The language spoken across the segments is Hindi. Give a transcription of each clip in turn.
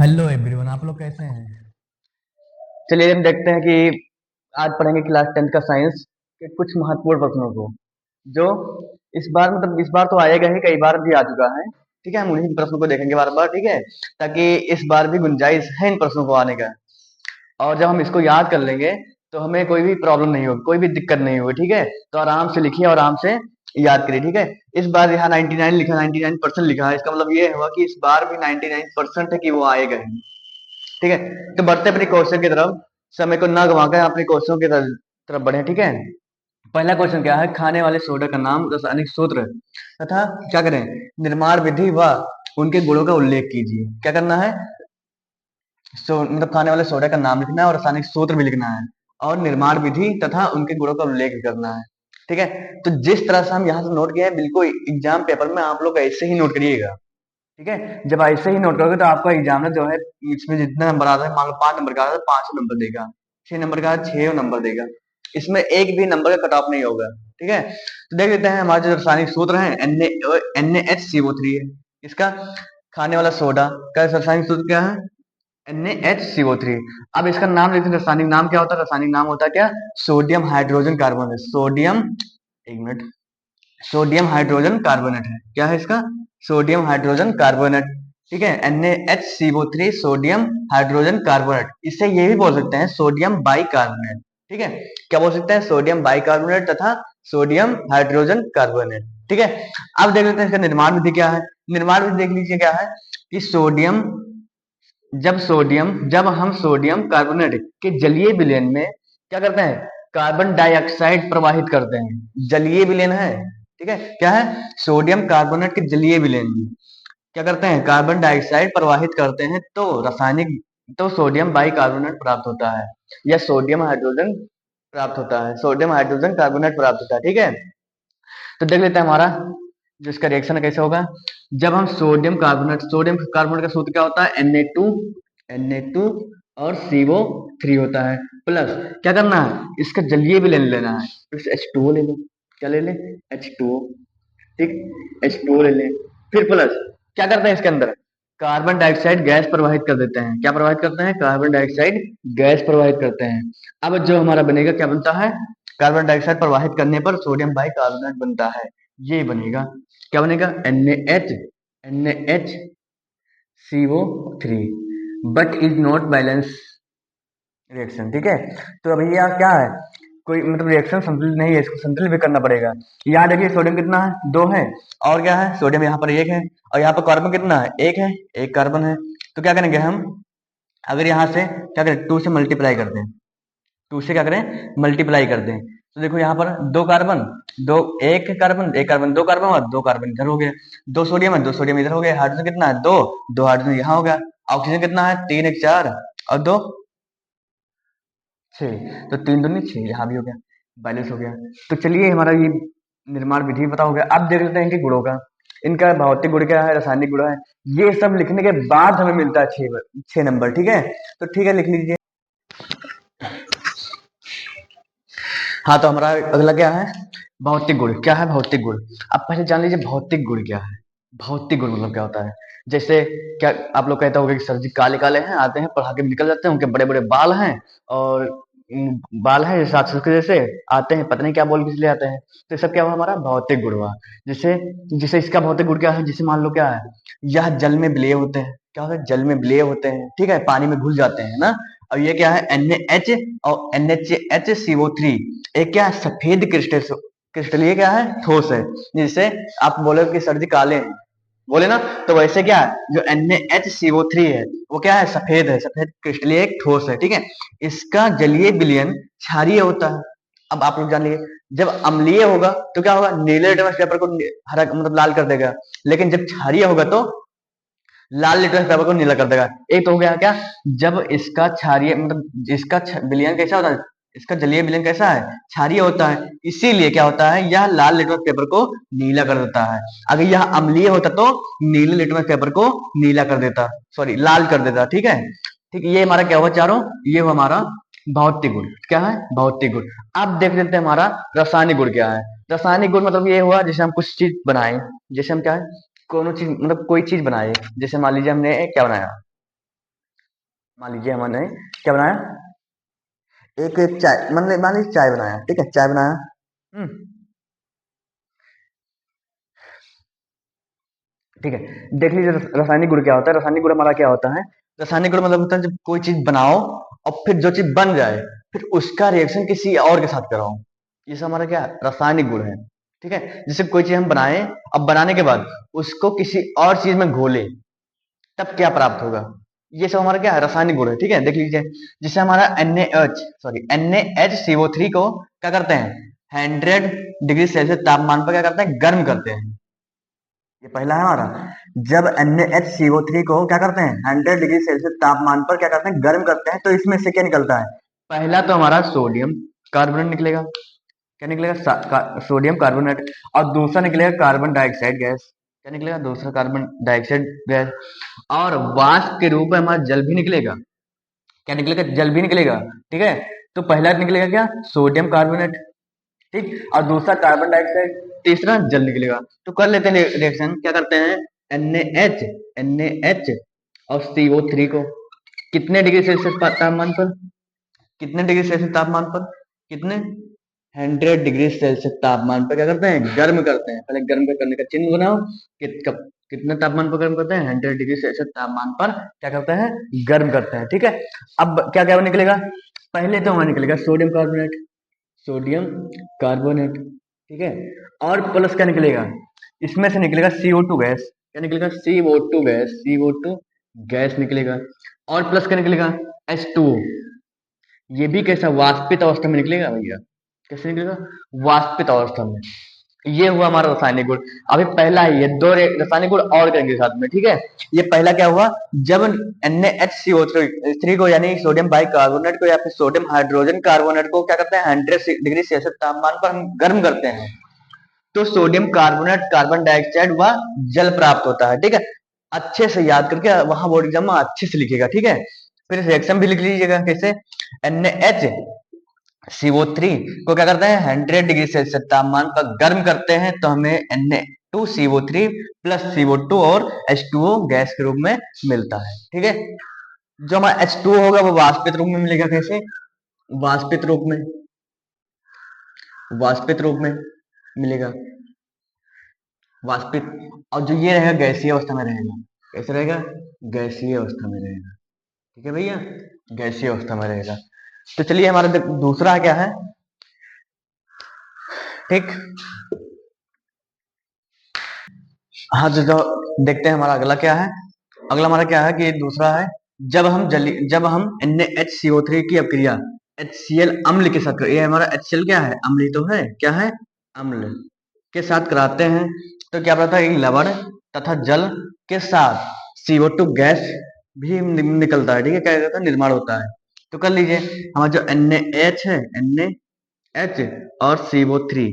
हेलो एवरीवन, आप लोग कैसे हैं? चलिए हम देखते हैं कि आज पढ़ेंगे क्लास 10th का साइंस के कुछ महत्वपूर्ण प्रश्नों को जो इस बार तो आएगा ही, कई बार भी आ चुका है। ठीक है, हम उन्हीं प्रश्नों को देखेंगे बार बार। ठीक है, ताकि इस बार भी गुंजाइश है इन प्रश्नों को आने का। और जब हम इसको याद कर लेंगे तो हमें कोई भी प्रॉब्लम नहीं होगी, कोई भी दिक्कत नहीं होगी। ठीक है, तो आराम से लिखिए और आराम से याद करिए। ठीक है, इस बार यहाँ 99 लिखा, 99% लिखा है, इसका मतलब ये हुआ कि इस बार भी 99% है कि वो आएगा ही। ठीक है, तो बढ़ते अपने क्वेश्चन की तरफ। समय को ना गवाकर अपने क्वेश्चन की तरफ बढ़े। ठीक है, पहला क्वेश्चन क्या है? खाने वाले सोडा का नाम, रासायनिक सूत्र तथा क्या करें, निर्माण विधि व उनके गुणों का उल्लेख कीजिए। क्या करना है? मतलब खाने वाले सोडा का नाम लिखना है और रासायनिक सूत्र भी लिखना है और निर्माण विधि तथा उनके गुणों का उल्लेख भी करना है। ठीक है, तो जिस तरह से हम यहाँ से नोट किए हैं, बिल्कुल एग्जाम पेपर में आप लोग ऐसे ही नोट करिएगा। ठीक है, जब ऐसे ही नोट करोगे तो आपका एग्जामिनर जो है, इसमें जितना नंबर आता है, मान लो 5 नंबर का आता है, 5 नंबर देगा। 6 नंबर का 6 नंबर देगा। इसमें एक भी नंबर का कट ऑफ नहीं होगा। ठीक है, तो देख लेते हैं हमारे जो रासायनिक सूत्र है। NaHCO3 है इसका। खाने वाला सोडा का रासायनिक सूत्र क्या है? NaHCO3। अब इसका नाम लेते हैं, रासायनिक नाम क्या होता है? रासायनिक नाम होता है क्या? Sodium hydrogen carbonate. सोडियम, एक मिनट, सोडियम हाइड्रोजन कार्बोनेट है। क्या है इसका? Sodium hydrogen carbonate. ठीक है, NaHCO3 सोडियम हाइड्रोजन कार्बोनेट। इसे ये भी बोल सकते हैं सोडियम बाइकार्बोनेट। ठीक है, क्या बोल सकते हैं? सोडियम बाइकार्बोनेट तथा सोडियम हाइड्रोजन कार्बोनेट। ठीक है, अब देख लेते हैं इसका निर्माण विधि क्या है। निर्माण विधि देख लीजिए क्या है कि जब हम सोडियम कार्बोनेट के जलीय विलयन में क्या करते हैं? कार्बन डाइऑक्साइड प्रवाहित करते हैं। जलीय विलयन है। ठीक है, क्या है? सोडियम कार्बोनेट के जलीय विलयन में क्या करते हैं? कार्बन डाइऑक्साइड प्रवाहित करते हैं, तो सोडियम बाइकार्बोनेट प्राप्त होता है या सोडियम हाइड्रोजन प्राप्त होता है, सोडियम हाइड्रोजन कार्बोनेट प्राप्त होता है। ठीक है, तो देख लेते हैं हमारा जो इसका रिएक्शन है कैसे होगा। जब हम सोडियम कार्बोनेट का सूत्र क्या होता है? Na2 और CO3 होता है। प्लस क्या करना है? इसका जलीय विलयन लेना है, तो इस H2O ले लो। क्या ले ले? H2O। ठीक, H2O ले ले। फिर प्लस क्या करते हैं इसके अंदर? कार्बन डाइऑक्साइड गैस प्रवाहित कर देते हैं। क्या प्रवाहित करते हैं? कार्बन डाइऑक्साइड गैस प्रवाहित करते हैं। अब जो हमारा बनेगा क्या बनता है? कार्बन डाइऑक्साइड प्रवाहित करने पर सोडियम बाइकार्बोनेट बनता है। ये बनेगा, क्या बनेगा? NaHCO3 but is not balance reaction. ठीक है, तो अभी यहाँ क्या है? कोई मतलब रिएक्शन संतुलित नहीं है, इसको संतुलित भी करना पड़ेगा। यहाँ देखिए सोडियम कितना है? 2 है। और क्या है? सोडियम यहाँ पर 1 है। और यहाँ पर कार्बन कितना है? 1 है। 1 कार्बन है। तो क्या करेंगे हम? अगर यहाँ से क्या करें? 2 से मल्टीप्लाई कर दें। 2 से क्या करें? मल्टीप्लाई कर दें। तो देखो यहाँ पर 2 कार्बन, दो, 1 कार्बन, 1 कार्बन, 2 कार्बन और 2 कार्बन इधर हो गया। 2 सोडियम है, 2 सोडियम इधर हो गया। हाइड्रोजन कितना है? 2 हाइड्रोजन यहाँ हो गया। ऑक्सीजन कितना है? 3 1 4 और 2 6। तो 3 दूनी 6, यहाँ भी हो गया, बैलेंस हो गया। तो चलिए हमारा ये निर्माण विधि पता हो गया। अब देख लेते हैं इनके गुणों का। इनका भौतिक गुण क्या है, रासायनिक गुण है। ये सब लिखने के बाद हमें मिलता है 6 नंबर। ठीक है, तो ठीक है लिख लीजिए। हाँ, तो हमारा अगला क्या है? भौतिक गुण। क्या है भौतिक गुण? अब पहले जान लीजिए भौतिक गुण क्या है। भौतिक गुण मतलब क्या होता है? जैसे क्या आप लोग कहते होंगे कि सर जी काले काले हैं, आते हैं पढ़ा के निकल जाते हैं, उनके बड़े बड़े बाल हैं और बाल हैं जैसे राक्षस के जैसे, आते हैं पता नहीं क्या बोल के इसलिए आते हैं। तो ये सब क्या हुआ? हमारा भौतिक गुण हुआ। जैसे जैसे इसका भौतिक गुण क्या है? जैसे मान लो क्या है, यह जल में विलेय होते हैं। क्या होता है? जल में विलेय होते हैं। ठीक है, पानी में घुल जाते हैं ना। और ये क्या है? NaH और NaHCO3 एक क्या है? सफेद क्रिस्टल। ये क्या है? ठोस है। जिससे आप बोले कि सर जी काले हैं, बोले ना, तो वैसे क्या है, जो NaHCO3 है वो क्या है? सफेद है, सफेद क्रिस्टलीय एक ठोस है। ठीक है, इसका जलीय विलयन क्षारीय होता है। अब आप लोग जान लीजिए, जब अम्लीय होगा तो क्या होगा? नीले लिटमस पेपर को हरा मतलब लाल कर देगा। लेकिन जब क्षारीय होगा तो लाल लिटमस पेपर को नीला कर देगा। एक तो हो गया क्या? जब इसका क्षारीय मतलब इसका विलयन कैसा होता है? इसका जलीय विलयन कैसा है? क्षारीय होता है। इसीलिए क्या होता है? यह लाल लिटमस पेपर को नीला कर देता है। अगर यह अम्लीय होता तो नीले लिटमस पेपर को नीला कर देता, सॉरी लाल कर देता। ठीक है, ठीक, ये हमारा क्या हुआ चारों? ये हुआ हमारा भौतिक गुण। क्या है? भौतिक गुण। अब देख लेते हैं हमारा रासायनिक गुण क्या है। रासायनिक गुण मतलब ये हुआ जैसे हम कुछ चीज बनाए, जैसे हम क्या है, कोनो चीज मतलब कोई चीज बनाए। जैसे मान लीजिए हमने क्या बनाया, मान लीजिए हमने क्या बनाया, एक चाय मान लीजिए चाय बनाया, ठीक है, चाय बनाया। ठीक है, देख लीजिए रासायनिक गुण क्या होता है। रासायनिक गुण हमारा क्या होता है, रासायनिक गुण मतलब होता है जब कोई चीज बनाओ और फिर जो चीज बन जाए फिर उसका रिएक्शन किसी और के साथ कराओ, ये सब हमारा क्या रासायनिक गुण है। ठीक है, जैसे कोई चीज हम बनाए, अब बनाने के बाद उसको किसी और चीज में घोले तब क्या प्राप्त होगा, ये सब हमारा क्या है रासायनिक गुण है। ठीक है, देख लीजिए जिससे हमारा NaHCO3 को क्या करते हैं, 100 डिग्री सेल्सियस तापमान पर क्या करते हैं, गर्म करते हैं। ये पहला है हमारा, जब NaHCO3 को क्या करते हैं, 100 डिग्री सेल्सियस तापमान पर क्या करते हैं, गर्म करते हैं, तो इसमें से क्या निकलता है, पहला तो हमारा सोडियम कार्बोनेट निकलेगा। क्या निकलेगा, सोडियम कार्बोनेट। और दूसरा निकलेगा कार्बन डाइऑक्साइड गैस। क्या निकलेगा, दूसरा कार्बन डाइऑक्साइड गैस। और वाष्प के रूप में हमारा जल भी निकलेगा। क्या निकलेगा, जल भी निकलेगा। ठीक है, तो पहला निकलेगा क्या, सोडियम कार्बोनेट, ठीक, और दूसरा कार्बन डाइऑक्साइड, तीसरा जल निकलेगा। तो कर लेते हैं रिएक्शन, क्या करते हैं, NaH NaH और CO3 को कितने डिग्री सेल्सियस तापमान पर, कितने डिग्री सेल्सियस तापमान पर, कितने 100 डिग्री सेल्सियस तापमान पर क्या करते हैं, गर्म करते हैं। पहले गर्म करने का चिन्ह बनाओ, कितने तापमान पर गर्म करते हैं, 100 डिग्री सेल्सियस तापमान पर क्या करते हैं, गर्म करते हैं। ठीक है, अब क्या क्या निकलेगा, पहले तो हमारा निकलेगा सोडियम कार्बोनेट, सोडियम कार्बोनेट, ठीक है, और प्लस क्या निकलेगा, इसमें से निकलेगा CO2 गैस। क्या निकलेगा, CO2 गैस, CO2 गैस निकलेगा। और प्लस क्या निकलेगा, H2O। ये भी कैसा, वाष्पित अवस्था में निकलेगा भैया, कैसे निकलेगा, वाष्पित अवस्था में। ये हुआ हमारा रासायनिक गुण। अभी पहला ही है, दो रासायनिक गुण और करेंगे साथ में। ठीक है, ये पहला क्या हुआ, जब NaHCO3 को यानी सोडियम बाइकार्बोनेट को या फिर सोडियम हाइड्रोजन कार्बोनेट को क्या करते हैं, 100 डिग्री सेल्सियस तापमान पर हम गर्म करते हैं, तो सोडियम कार्बोनेट, कार्बन डाइऑक्साइड व जल प्राप्त होता है। ठीक है, अच्छे से याद करके वहां बोर्ड एग्जाम में अच्छे से लिखेगा। ठीक है, फिर रिएक्शन भी लिख लीजिएगा कैसे, NaH CO3 को क्या करते हैं, 100 डिग्री सेल्सियस तापमान पर गर्म करते हैं, तो हमें Na2CO3 प्लस CO2 और H2O गैस के रूप में मिलता है। ठीक है, जो हमारा H2O होगा वो वाष्पित रूप में मिलेगा, कैसे, वाष्पित रूप में, वाष्पित रूप में मिलेगा, वाष्पित। और जो ये रहेगा गैसीय अवस्था में रहेगा, कैसे रहेगा, गैसीय अवस्था में रहेगा। ठीक है भैया, गैसीय अवस्था में रहेगा। तो चलिए हमारा दूसरा क्या है, ठीक, हाँ जो देखते हैं हमारा अगला क्या है, अगला हमारा क्या है कि दूसरा है, जब हम NaHCO3 की अभिक्रिया HCl अम्ल के साथ, ये हमारा HCl क्या है, अम्ल ही तो है, क्या है, अम्ल के साथ कराते हैं, तो क्या पता है, लवण तथा जल के साथ CO2 गैस भी निकलता है। ठीक है, क्या कहता है, निर्माण होता है। तो कर लीजिए, हमारा जो NaH है, NaH और CO3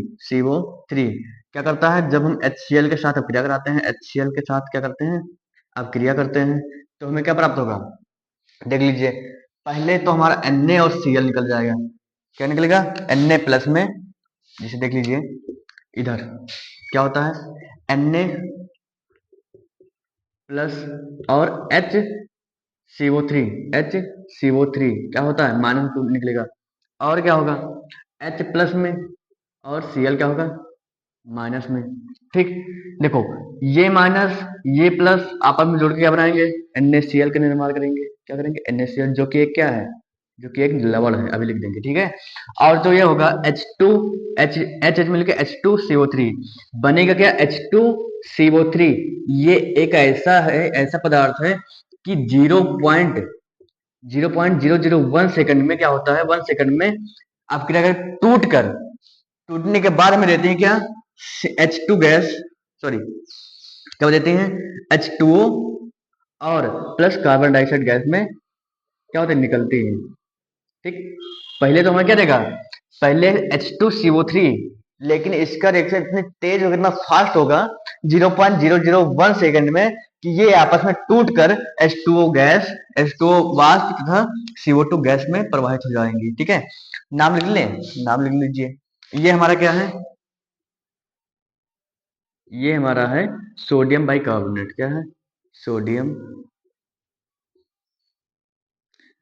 क्या करता है, जब हम HCl के साथ अपक्रिया कराते हैं, HCl के साथ क्या करते हैं, अपक्रिया करते हैं, तो हमें क्या प्राप्त होगा, देख लीजिए, पहले तो हमारा Na और Cl निकल जाएगा। क्या निकलेगा, Na प्लस में, जिसे देख लीजिए इधर क्या होता है, Na प्लस और HCO3 क्या होता है, -2 निकलेगा। और क्या होगा, H प्लस में और Cl क्या होगा, माइनस में। ठीक, देखो ये माइनस ये प्लस आपस में जोड़ के क्या बनाएंगे, NaCl का निर्माण करेंगे। क्या करेंगे, NaCl, जो कि एक क्या है, जो कि एक लवण है, अभी लिख देंगे। ठीक है, और जो ये होगा H2 H मिलकर H2CO3 बनेगा क्या, H2CO3। ये एक ऐसा है, ऐसा पदार्थ है कि 0.0001 सेकंड में क्या होता है, 1 सेकंड में आपकी अगर टूटने के बाद हमें देती है क्या, H2 गैस, सॉरी क्या देती हैं, H2O और प्लस कार्बन डाइऑक्साइड गैस में क्या होता है, निकलती है। ठीक, पहले तो हमें क्या देगा, पहले H2CO3, लेकिन इसका रिएक्शन इतनी तेज होगा, इतना फास्ट होगा 0.001 सेकंड में, कि ये आपस में टूट कर H2O वाष्प तथा CO2 गैस में प्रवाहित हो जाएंगी। ठीक है, नाम लिख लें, नाम लिख लीजिए, ये हमारा क्या है, ये हमारा है सोडियम बाइकार्बोनेट। क्या है, सोडियम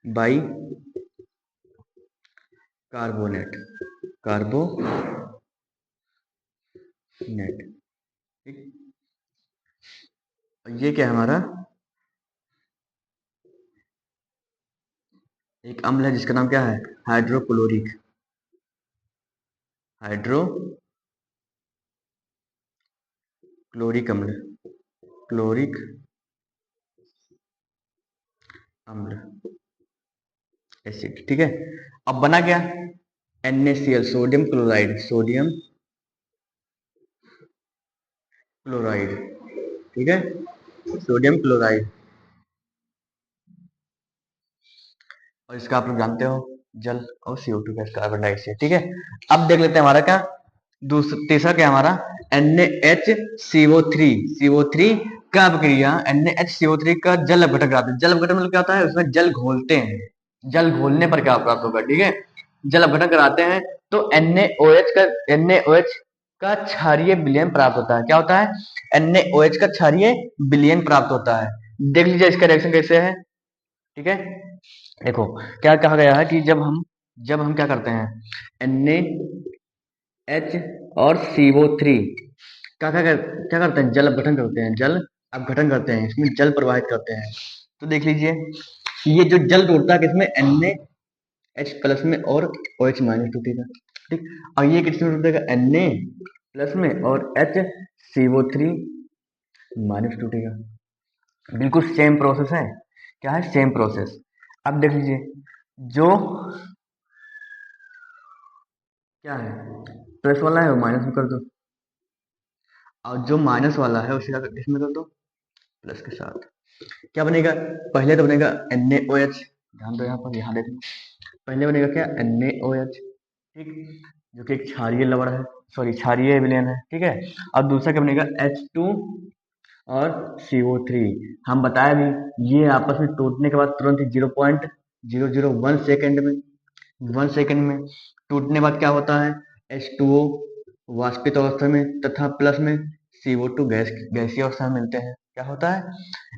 बाई कार्बोनेट, ठीक। ये क्या है हमारा, एक अम्ल है जिसका नाम क्या है, हाइड्रोक्लोरिक, हाइड्रोक्लोरिक अम्ल, क्लोरिक अम्ल, एसिड, ठीक है। अब बना क्या, NaCl, सोडियम क्लोराइड, ठीक है, सोडियम क्लोराइड। और इसका आप लोग जानते हो जल और CO2 गैस, कार्बन डाइऑक्साइड, ठीक है। अब देख लेते हैं हमारा क्या, दूसरा तीसरा क्या हमारा, NaHCO3, CO3 का अपक्रिया, NaHCO3 का जल अपघटन कराते हैं। जल अपघटन मतलब क्या होता है, उसमें जल घोलते हैं, जल घोलने पर क्या प्राप्त होगा, ठीक है, जल अपघटन कराते हैं तो NaOH का क्षारीय विलयन प्राप्त होता है। क्या होता है, NaOH का क्षारीय विलयन प्राप्त होता है। देख लीजिए इसका रिएक्शन कैसे है, ठीक है। देखो क्या कहा गया है कि जब हम क्या करते हैं, NaH और CO3 क्या करते हैं, जल अपघटन करते हैं, जल अपघटन करते हैं, इसमें जल प्रवाहित करते हैं। तो देख लीजिए ये जो जल टूटता है किसमें, NaH प्लस में और OH माइनस टूटेगा, ठीक। और ये किसमें टूटेगा, Na प्लस में और HCO3 माइनस टूटेगा। बिल्कुल सेम प्रोसेस है, क्या है, सेम प्रोसेस। अब देख लीजिए जो क्या है, प्लस वाला है वो माइनस में कर दो, और जो माइनस वाला है उसे इसमें कर दो प्लस के साथ। क्या बनेगा, पहले तो बनेगा NaOH, ध्यान दो यहाँ पर, यहाँ देखो, पहले बनेगा क्या, NaOH, ठीक, जो कि एक क्षारीय लवण है, सॉरी क्षारीय विलयन है, ठीक है। और दूसरा क्या बनेगा, H2 और CO3। हम बताया भी, ये आपस में टूटने के बाद तुरंत ही 0.001 सेकेंड में, 1 सेकेंड में टूटने बाद क्या होता है, H2O वाष्पित अवस्था में तथा प्लस में CO2 गैसीय अवस्था में मिलते हैं। क्या होता है,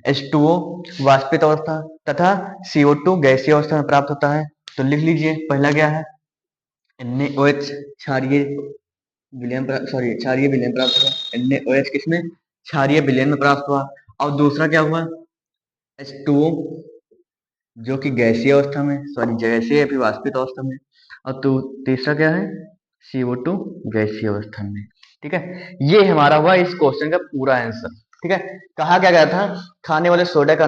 H2O वाष्पित अवस्था तथा CO2 गैसीय अवस्था में प्राप्त होता है। तो लिख लीजिए पहला क्या है, NaOH क्षारीय विलयन प्राप्त हुआ, NaOH किसमें, क्षारीय विलयन में प्राप्त हुआ। और दूसरा क्या हुआ, H2O जो कि गैसीय अवस्था में, गैसीय या फिर वाष्पित अवस्था में। और तो तीसरा क्या है, CO2 गैसीय अवस्था में, ठीक है। ये हमारा हुआ इस क्वेश्चन का पूरा आंसर, ठीक है। कहा क्या गया था, खाने वाले सोडे का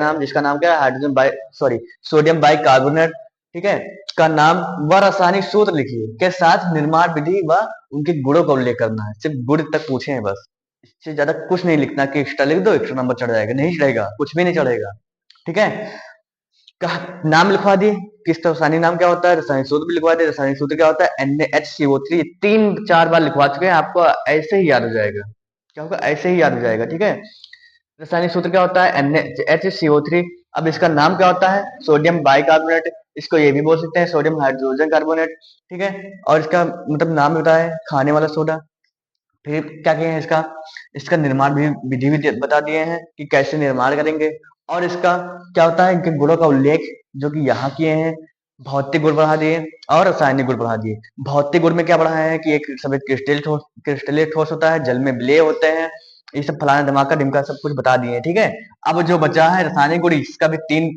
नाम जिसका नाम क्या है, सोडियम बाई कार्बोनेट, ठीक है, का नाम व रासायनिक सूत्र लिखिए के साथ निर्माण विधि व उनके गुणों का उल्लेख करना है। सिर्फ गुण तक पूछे हैं बस, इससे ज्यादा कुछ नहीं लिखना कि एक्स्ट्रा लिख दो एक्स्ट्रा नंबर चढ़ जाएगा, नहीं चढ़ेगा, कुछ भी नहीं चढ़ेगा, ठीक है। नाम लिखवा दिए, किस रासायनिक नाम क्या होता है, रासायनिक सूत्र भी लिखवा दिए, रासायनिक सूत्र क्या होता है, NaHCO3, 3-4 बार लिखवा चुके हैं, आपको ऐसे ही याद हो जाएगा, क्या होगा, ऐसे ही याद हो जाएगा, ठीक है। रासायनिक सूत्र क्या होता है, NaHCO3। अब इसका नाम क्या होता है, सोडियम बाइकार्बोनेट, इसको ये भी बोल सकते हैं सोडियम हाइड्रोजन कार्बोनेट, ठीक है। और इसका मतलब नाम होता है खाने वाला सोडा। फिर क्या किए हैं, इसका इसका निर्माण भी विधि भी बता दिए हैं कि कैसे निर्माण करेंगे। और इसका क्या होता है, इनके गुणों का उल्लेख जो कि यहाँ किए हैं, भौतिक गुण बढ़ा दिए और रासायनिक गुण बढ़ा दिए। भौतिक गुण में क्या बढ़ाया है कि एक सफेद क्रिस्टलीय ठोस होता है, जल में विलेय होते हैं, ये सब फलाना धमाका ढिमका सब कुछ बता दिए हैं, ठीक है। अब जो बचा है रासायनिक गुण, इसका भी 3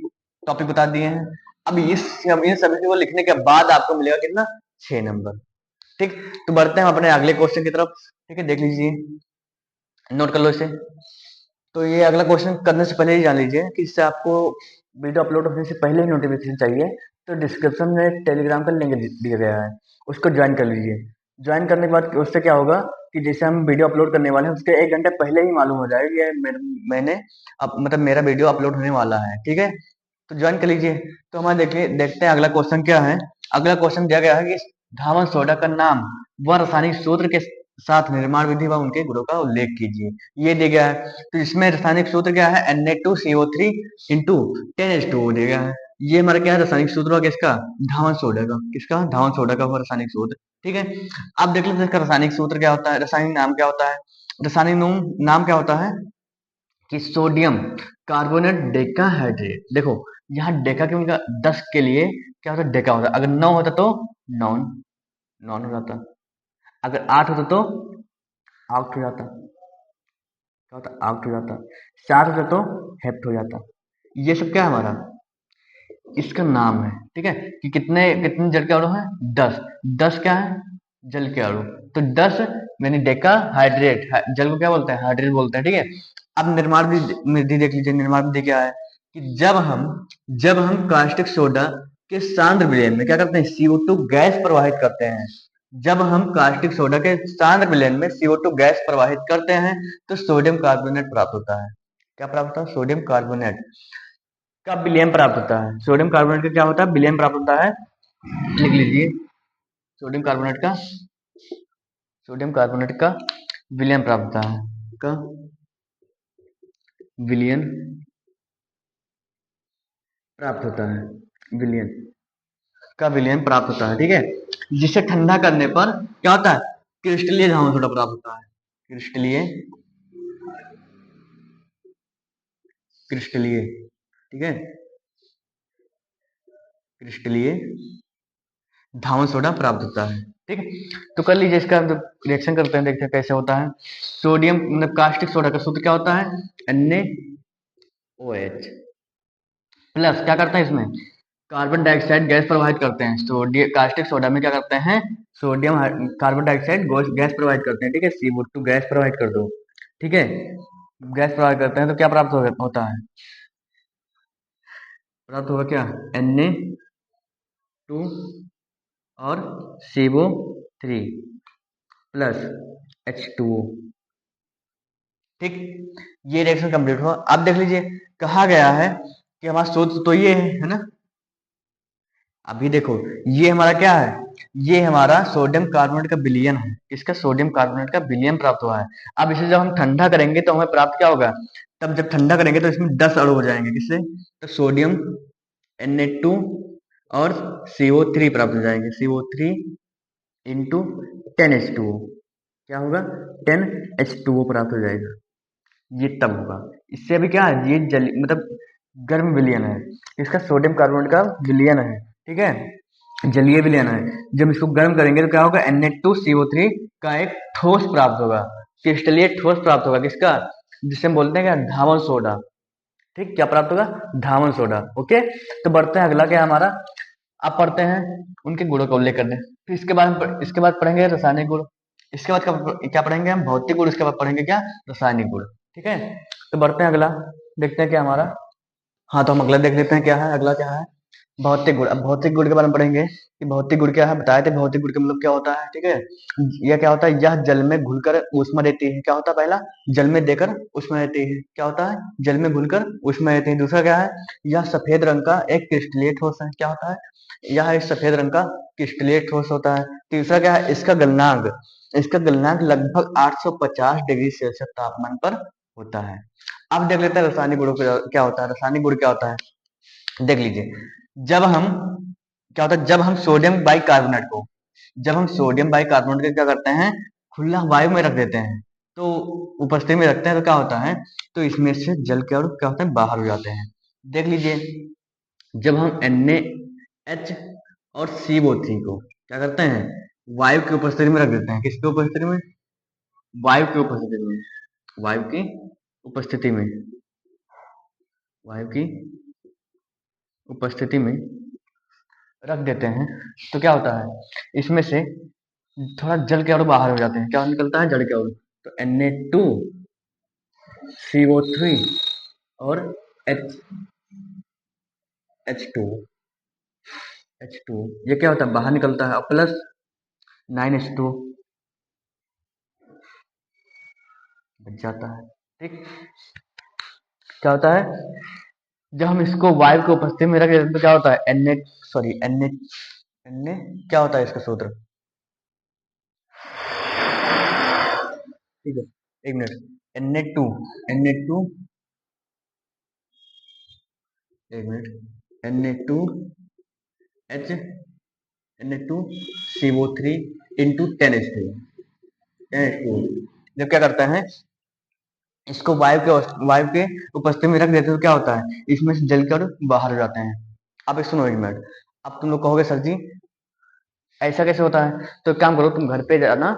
टॉपिक बता दिए हैं। अब इन सभी को लिखने के बाद आपको मिलेगा कितना, 6 नंबर, ठीक। तो बढ़ते हैं अपने अगले क्वेश्चन की तरफ, ठीक है, देख लीजिए, नोट कर लो इसे। तो ये अगला क्वेश्चन करने से पहले ही जान लीजिए कि इससे आपको वीडियो अपलोड होने से पहले ही नोटिफिकेशन चाहिए, तो डिस्क्रिप्शन में टेलीग्राम का लिंक दिया गया है, उसको ज्वाइन कर लीजिए। ज्वाइन करने के बाद उससे क्या होगा कि जैसे हम वीडियो अपलोड करने वाले हैं उसके 1 घंटे पहले ही मालूम हो जाएगा कि मैंने मतलब मेरा वीडियो अपलोड होने वाला है, ठीक है। तो ज्वाइन कर लीजिए। तो हमारे देखिए देखते हैं अगला क्वेश्चन क्या है। अगला क्वेश्चन दिया गया है कि धावन सोडा का नाम व रासायनिक सूत्र के साथ निर्माण विधि व उनके गुणों का उल्लेख कीजिए, ये दिया गया है। तो इसमें रासायनिक सूत्र क्या है, Na2CO3 इंटू 10H2O दिया गया है। ये हमारा क्या है, रासायनिक सूत्र हुआ किसका, धावन सोडा का, किसका, धावन सोडा का हुआ रासायनिक सूत्र, ठीक है। अब देख लेते हैं इसका रासायनिक सूत्र क्या होता है, रासायनिक नाम क्या होता है। रासायनिक नाम क्या होता है कि सोडियम कार्बोनेट डेकाहाइड्रेट। देखो यहाँ डेका क्यों लिखा? 10 के लिए क्या होता? डेका होता। अगर 9 होता तो नॉन नॉन हो जाता। अगर 8 होता तो आउट हो जाता। क्या होता? आउट हो जाता। 7 होता तो हेप्ट हो जाता। ये सब क्या है हमारा? इसका नाम है। ठीक है, कि कितने कितने जल के अणु हैं? 10। 10 क्या है? जल के अणु। तो 10 यानी डेका हाइड्रेट। जल को क्या बोलते हैं? हाइड्रेट बोलते हैं। ठीक है, अब निर्माण विधि देख लीजिए। निर्माण विधि क्या है कि जब हम कास्टिक सोडा के सांद्र विलयन में क्या करते हैं? CO2 गैस प्रवाहित करते हैं। जब हम कास्टिक सोडा के सांद्र विलयन में CO2 गैस प्रवाहित करते हैं तो सोडियम कार्बोनेट प्राप्त होता है। क्या प्राप्त होता है? सोडियम कार्बोनेट का विलयन प्राप्त होता है। सोडियम कार्बोनेट का क्या होता है? विलयन प्राप्त होता है। लिख लीजिए, सोडियम कार्बोनेट का सोडियम कार्बोनेट का विलयन प्राप्त होता है। का विलयन प्राप्त होता है। विलयन का विलयन प्राप्त होता है। ठीक है, जिसे ठंडा करने पर क्या होता है? क्रिस्टलीय धावन सोडा प्राप्त होता है। क्रिस्टलीय क्रिस्टलीय ठीक है, क्रिस्टलीय धावन सोडा प्राप्त होता है। ठीक है, तो कर लीजिए इसका रिएक्शन करते हैं, देखते हैं कैसे होता है। सोडियम मतलब कास्टिक सोडा का सूत्र क्या होता है? NaOH प्लस क्या करते हैं इसमें? कार्बन डाइऑक्साइड गैस प्रवाहित करते हैं। सोडियम कास्टिक सोडा में क्या करते हैं? सोडियम कार्बन डाइऑक्साइड गैस प्रवाहित करते हैं। ठीक है, CO2 गैस प्रवाहित कर दो। ठीक है, गैस प्रवाहित करते हैं तो क्या प्राप्त होता है? प्राप्त होगा क्या? Na2 और CO3 प्लस H2O। ठीक, ये रिएक्शन कंप्लीट हुआ। अब देख लीजिए, कहा गया है कि हमारा सूत्र तो ये है ना। अभी देखो, ये हमारा क्या है? ये हमारा सोडियम कार्बोनेट का विलयन है। इसका सोडियम कार्बोनेट का विलयन प्राप्त हुआ है। अब इसे जब हम ठंडा करेंगे तो हमें प्राप्त क्या होगा? तब जब ठंडा करेंगे तो इसमें 10 अणु हो जाएंगे। किससे? तो सोडियम Na2 और CO3 प्राप्त हो जाएंगे। CO3 इंटू 10H2O क्या होगा? 10H2O प्राप्त हो जाएगा। ये तब होगा। इससे अभी क्या है? ये जल मतलब गर्म विलयन है। इसका सोडियम कार्बोनेट का विलयन है। ठीक है, जलीय विलयन है। जब इसको गर्म करेंगे तो क्या होगा? Na2CO3 का एक ठोस प्राप्त होगा। क्रिस्टलीय ठोस प्राप्त होगा। किसका? जिसे हम बोलते हैं क्या? धावन सोडा। ठीक, क्या प्राप्त होगा? धावन सोडा। ओके, तो बढ़ते हैं अगला क्या हमारा। अब पढ़ते हैं उनके गुणों का उल्लेख करते हैं। फिर इसके बाद पढ़ेंगे रासायनिक गुण। इसके बाद क्या पढ़ेंगे हम? भौतिक गुण। इसके बाद पढ़ेंगे क्या? रासायनिक गुण। ठीक है, तो बढ़ते हैं अगला, देखते हैं क्या हमारा। हाँ, तो हम अगला देख लेते हैं क्या है। अगला क्या है? भौतिक गुण। अब भौतिक गुण के बारे में पढ़ेंगे कि भौतिक गुण क्या है। बताए थे भौतिक गुण का मतलब क्या होता है। ठीक है, यह क्या होता है? यह जल में घुलकर ऊष्मा देती है। क्या होता है? पहला, जल में देकर ऊष्मा देती है। क्या होता है? जल में घुलकर ऊष्मा देती है। दूसरा क्या है? यह सफेद रंग का एक क्रिस्टलीय ठोस है। क्या होता है? यह एक सफेद रंग का क्रिस्टलीय ठोस होता है। तीसरा क्या है? इसका गलनांक लगभग 850 डिग्री सेल्सियस तापमान पर होता है। अब देख लेते हैं रासायनिक गुणों का क्या होता है। रासायनिक गुण क्या होता है, देख लीजिए। जब हम क्या होता है? जब हम सोडियम बाइकार्बोनेट को क्या करते हैं? खुला वायु में रख देते हैं। तो उपस्थिति में रखते हैं तो क्या होता है? तो इसमें से जल के अणु क्या होते हैं? बाहर हो जाते हैं। देख लीजिए, जब हम NaH और CO3 को क्या करते हैं? वायु की उपस्थिति में रख देते हैं। किसकी उपस्थिति में? वायु की उपस्थिति में। वायु की उपस्थिति में वायु की उपस्थिति में रख देते हैं तो क्या होता है? इसमें से थोड़ा जल के अणु बाहर हो जाते हैं। क्या निकलता है? जल के अणु। तो Na2CO3 और H H2 H2 ये क्या होता है? बाहर निकलता है। और प्लस 9H2 बच जाता है। ठीक, क्या होता है? जब हम इसको वायु की उपस्थिति में रख देते हैं तो क्या होता है? Na क्या होता है इसका सूत्र? ठीक है, एक मिनट। Na2 एक मिनट। Na2 इंटू 10H2 जब क्या करता है? इसको वायु के उपस्थिति में रख देते हो तो क्या होता है, इसमें से जल के अणु बाहर हो जाते हैं। अब एक सुनो एक मिनट, अब तुम लोग कहोगे सर जी ऐसा कैसे होता है, तो एक काम करो तुम घर पे जाना,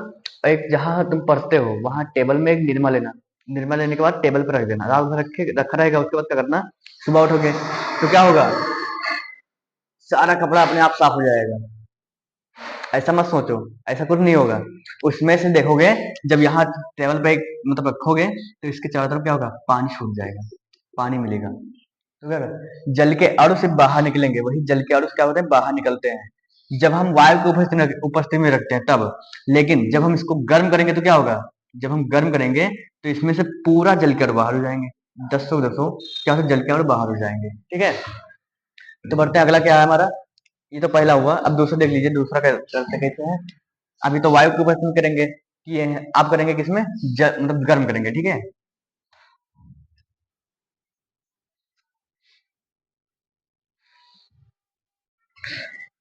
एक जहाँ तुम पढ़ते हो वहां टेबल में एक निरमा लेना, निरमा लेने के बाद टेबल पर रख देना, रात भर रखा रहेगा, उसके बाद क्या करना, सुबह उठोगे तो क्या होगा, सारा कपड़ा अपने आप साफ हो जाएगा। ऐसा मत सोचो, ऐसा कुछ नहीं होगा। उसमें से देखोगे जब यहाँ टेबल पे एक मतलब रखोगे तो इसके चारों तरफ क्या होगा, पानी छूट जाएगा, पानी मिलेगा, तो क्या होगा? जल के अणु से बाहर निकलेंगे, वही जल के अणु से क्या होते हैं, बाहर निकलते हैं जब हम वायु को उपस्थिति में रखते हैं तब। लेकिन जब हम इसको गर्म करेंगे तो क्या होगा, जब हम गर्म करेंगे तो इसमें से पूरा जल के अणु बाहर हो जाएंगे, दसों दसों क्या होता है, जल के अणु बाहर हो जाएंगे। ठीक है, तो बढ़ते हैं, अगला क्या है हमारा, ये तो पहला हुआ, अब दूसरा देख लीजिए, दूसरा करते कैसे है। अभी तो वायु के ऊपर में करेंगे कि ये आप करेंगे किसमें, मतलब गर्म करेंगे। ठीक है,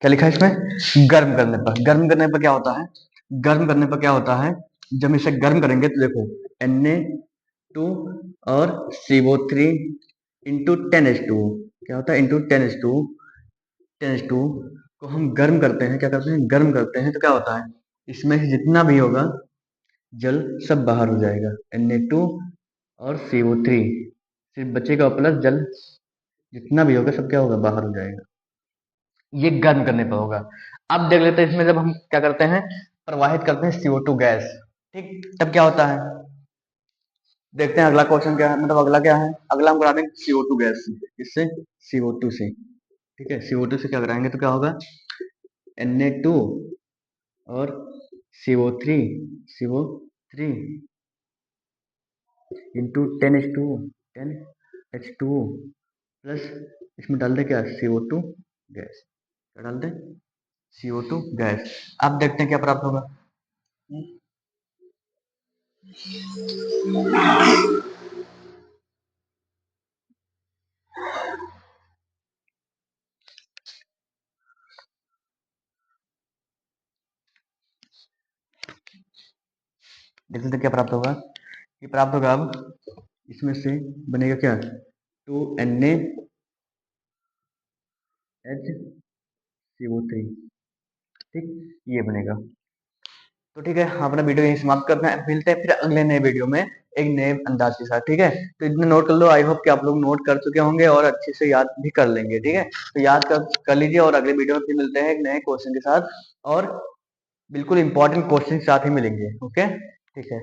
क्या लिखा है इसमें, गर्म करने पर, गर्म करने पर क्या होता है, गर्म करने पर क्या होता है, जब इसे गर्म करेंगे तो देखो Na2 और CO3 इंटू 10H2 क्या होता है, इंटू 10H2, 10H2 को हम गर्म करते हैं, क्या करते हैं, गर्म करते हैं तो क्या होता है, इसमें से जितना भी होगा जल सब बाहर हो जाएगा, Na2 और CO3 सिर्फ बचेगा, प्लस जल जितना भी होगा सब क्या होगा, बाहर हो जाएगा। ये गर्म करने पर होगा। अब देख लेते हैं इसमें जब हम क्या करते हैं, प्रवाहित करते हैं CO2 गैस, ठीक, तब क्या होता है, देखते हैं अगला क्वेश्चन क्या है, मतलब अगला क्या है, अगला हम करा देंगे CO2 गैस से, इससे CO2 से, ठीक है, CO2 से क्या कराएंगे तो क्या होगा, Na2 और CO3, CO3 into 10H2, 10H2 plus इसमें डाल दे क्या, CO2 गैस, क्या डाल दे, CO2 गैस। अब देखते हैं क्या प्राप्त होगा। देखते हैं क्या प्राप्त होगा, ये प्राप्त होगा अब, इसमें से बनेगा क्या, 2NaHCO3, ठीक, ये बनेगा। तो ठीक है, अपना वीडियो यही समाप्त करना है, मिलते हैं फिर अगले नए वीडियो में एक नए अंदाज के साथ। ठीक है, तो इतने नोट कर लो, आई होप कि आप लोग नोट कर चुके होंगे और अच्छे से याद भी कर लेंगे। ठीक है, तो याद कर लीजिए और अगले वीडियो में फिर मिलते हैं एक नए क्वेश्चन के साथ, और बिल्कुल इंपॉर्टेंट क्वेश्चन के साथ ही मिलेंगे। ओके, ठीक है।